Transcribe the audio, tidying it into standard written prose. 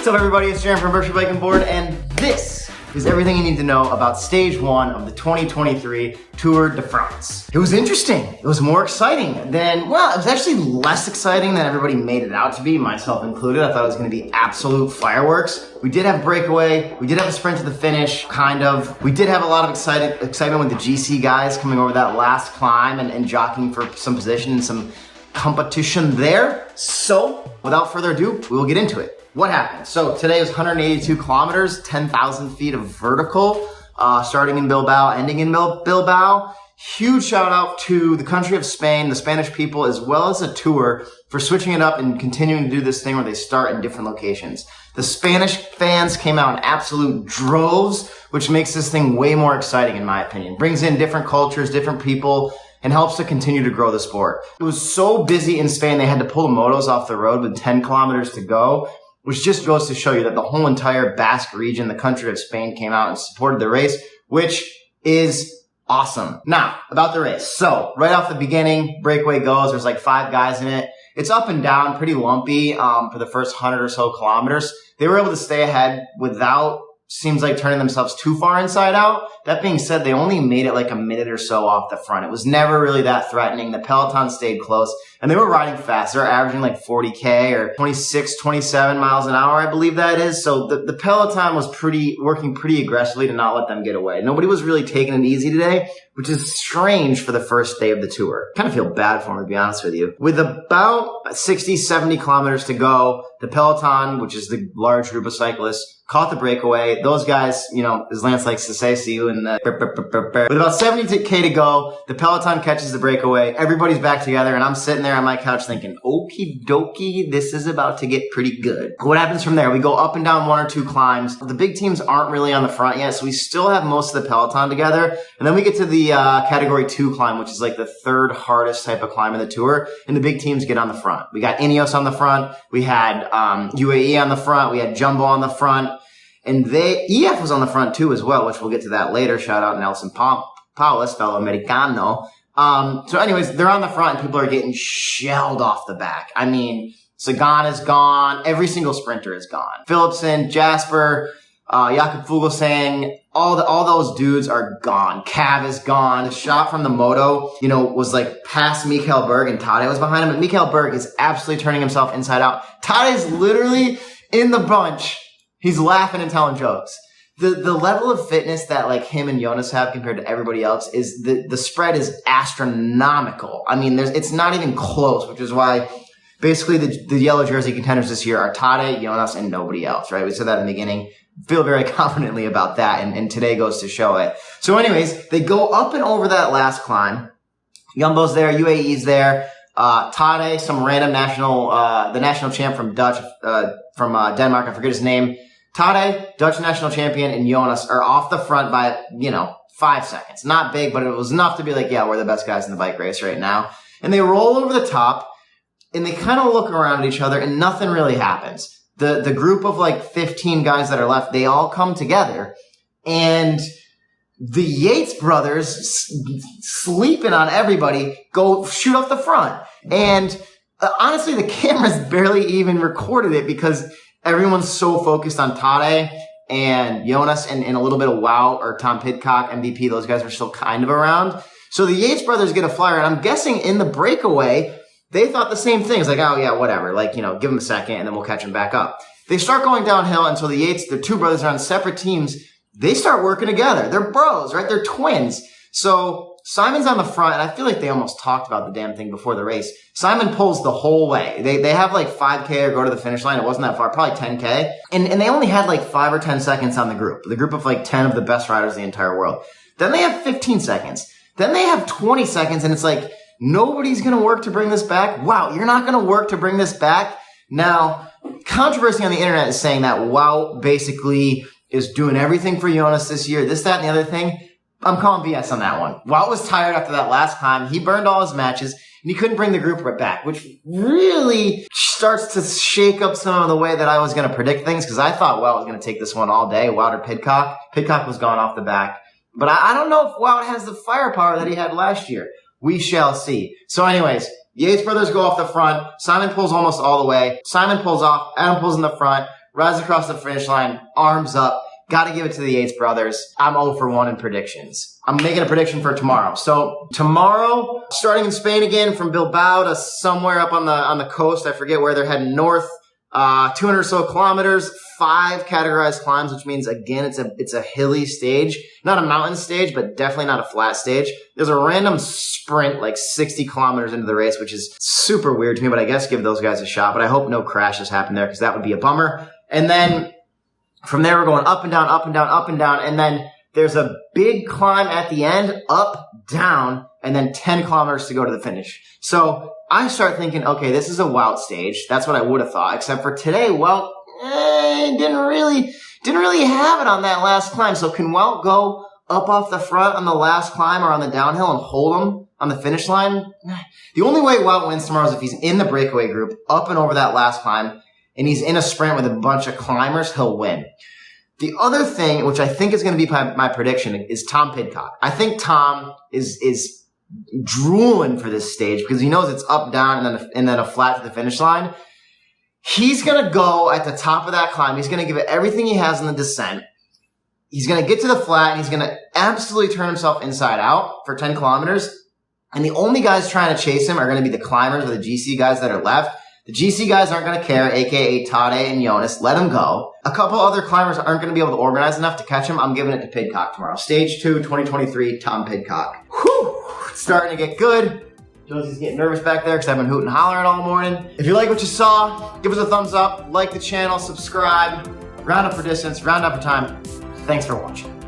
What's up everybody, it's Jaryn from Virtual Biking Board, and this is everything you need to know about stage 1 of the 2023 Tour de France. It was interesting. It was more exciting than, well, it was actually less exciting than everybody made it out to be, myself included. I thought it was gonna be absolute fireworks. We did have breakaway, we did have a sprint to the finish, kind of. We did have a lot of excitement with the GC guys coming over that last climb and jockeying for some position and some competition there. So, without further ado, we will get into it. What happened? So today was 182 kilometers, 10,000 feet of vertical, starting in Bilbao, ending in Bilbao. Huge shout out to the country of Spain, the Spanish people, as well as the tour for switching it up and continuing to do this thing where they start in different locations. The Spanish fans came out in absolute droves, which makes this thing way more exciting in my opinion. Brings in different cultures, different people, and helps to continue to grow the sport. It was so busy in Spain, they had to pull the motos off the road with 10 kilometers to go, which just goes to show you that the whole entire Basque region, the country of Spain, came out and supported the race, which is awesome. Now, about the race. So, right off the beginning, breakaway goes, there's like 5 guys in it. It's up and down, pretty lumpy for the first 100 or so kilometers. They were able to stay ahead without, seems like, turning themselves too far inside out. That being said, they only made it like a minute or so off the front. It was never really that threatening. The peloton stayed close, and they were riding fast. They're averaging like 40K or 26, 27 miles an hour, I believe that is. So the peloton was working pretty aggressively to not let them get away. Nobody was really taking it easy today, which is strange for the first day of the tour. Kind of feel bad for them, to be honest with you. With about 60, 70 kilometers to go, the peloton, which is the large group of cyclists, caught the breakaway. Those guys, you know, as Lance likes to say, see you in the... With about 70K to go, the peloton catches the breakaway. Everybody's back together, and I'm sitting there on my couch thinking, okie dokie, this is about to get pretty good. What happens from there? We go up and down 1 or 2 climbs. The big teams aren't really on the front yet, so we still have most of the peloton together. And then we get to the category 2 climb, which is like the 3rd hardest type of climb in the tour, and the big teams get on the front. We got Ineos on the front. We had UAE on the front. We had Jumbo on the front. And EF was on the front too as well, which we'll get to that later. Shout out Nelson Paulus, fellow Americano. So anyways, they're on the front and people are getting shelled off the back. I mean, Sagan is gone. Every single sprinter is gone. Philipsen, Jasper, Jakob Fuglsang, all those dudes are gone. Cav is gone. The shot from the moto, you know, was like past Mikael Berg and Tadej was behind him. And Mikael Berg is absolutely turning himself inside out. Tadej is literally in the bunch. He's laughing and telling jokes. The level of fitness that like him and Jonas have compared to everybody else is the spread is astronomical. I mean, it's not even close, which is why basically the yellow jersey contenders this year are Tadej, Jonas, and nobody else, right? We said that in the beginning. Feel very confidently about that, and today goes to show it. So anyways, they go up and over that last climb. Jumbo's there, UAE's there. Tadej, some random the national champ from Denmark, I forget his name. Tadej, Dutch national champion, and Jonas are off the front by, 5 seconds. Not big, but it was enough to be like, yeah, we're the best guys in the bike race right now. And they roll over the top, and they kind of look around at each other, and nothing really happens. The group of like 15 guys that are left, they all come together, and the Yates brothers, sleeping on everybody, go shoot off the front. And honestly, the cameras barely even recorded it because everyone's so focused on Tadej and Jonas and a little bit of Wout or Tom Pidcock, MVP. Those guys are still kind of around. So the Yates brothers get a flyer, and I'm guessing in the breakaway, they thought the same thing. It's like, oh yeah, whatever. Like, give them a second and then we'll catch them back up. They start going downhill, and so the Yates, the 2 brothers are on separate teams. They start working together. They're bros, right? They're twins. So Simon's on the front, and I feel like they almost talked about the damn thing before the race. Simon pulls the whole way. They have like 5K or go to the finish line. It wasn't that far, probably 10K. And they only had like 5 or 10 seconds on the group of like 10 of the best riders in the entire world. Then they have 15 seconds. Then they have 20 seconds, and it's like, nobody's going to work to bring this back. Wow, you're not going to work to bring this back? Now, controversy on the internet is saying that Wout basically is doing everything for Jonas this year, this, that, and the other thing. I'm calling BS on that one. Wout was tired after that last time. He burned all his matches, and he couldn't bring the group back, which really starts to shake up some of the way that I was going to predict things, because I thought Wout was going to take this one all day, Wout or Pidcock. Pidcock was gone off the back. But I don't know if Wout has the firepower that he had last year. We shall see. So anyways, Yates brothers go off the front. Simon pulls almost all the way. Simon pulls off. Adam pulls in the front. rides across the finish line, arms up. Got to give it to the Yates brothers. I'm 0 for 1 in predictions. I'm making a prediction for tomorrow. So tomorrow, starting in Spain again from Bilbao to somewhere up on the coast. I forget where they're heading north. 200 or so kilometers, 5 categorized climbs, which means again, it's a hilly stage. Not a mountain stage, but definitely not a flat stage. There's a random sprint like 60 kilometers into the race, which is super weird to me, but I guess give those guys a shot. But I hope no crashes happen there because that would be a bummer. And then from there, we're going up and down, up and down, up and down. And then there's a big climb at the end, up, down, and then 10 kilometers to go to the finish. So I start thinking, okay, this is a Wout stage. That's what I would have thought, except for today, Wout didn't really have it on that last climb. So can Wout go up off the front on the last climb or on the downhill and hold him on the finish line? The only way Wout wins tomorrow is if he's in the breakaway group, up and over that last climb, and he's in a sprint with a bunch of climbers, he'll win. The other thing, which I think is going to be my prediction, is Tom Pidcock. I think Tom is drooling for this stage because he knows it's up, down, and then a flat to the finish line. He's going to go at the top of that climb. He's going to give it everything he has in the descent. He's going to get to the flat, and he's going to absolutely turn himself inside out for 10 kilometers. And the only guys trying to chase him are going to be the climbers or the GC guys that are left. The GC guys aren't going to care, aka Tade and Jonas. Let him go. A couple other climbers aren't going to be able to organize enough to catch him. I'm giving it to Pidcock tomorrow. Stage 2, 2023, Tom Pidcock. Whew! It's starting to get good. Josie's getting nervous back there because I've been hooting and hollering all morning. If you like what you saw, give us a thumbs up, like the channel, subscribe, round up for distance, round up for time. Thanks for watching.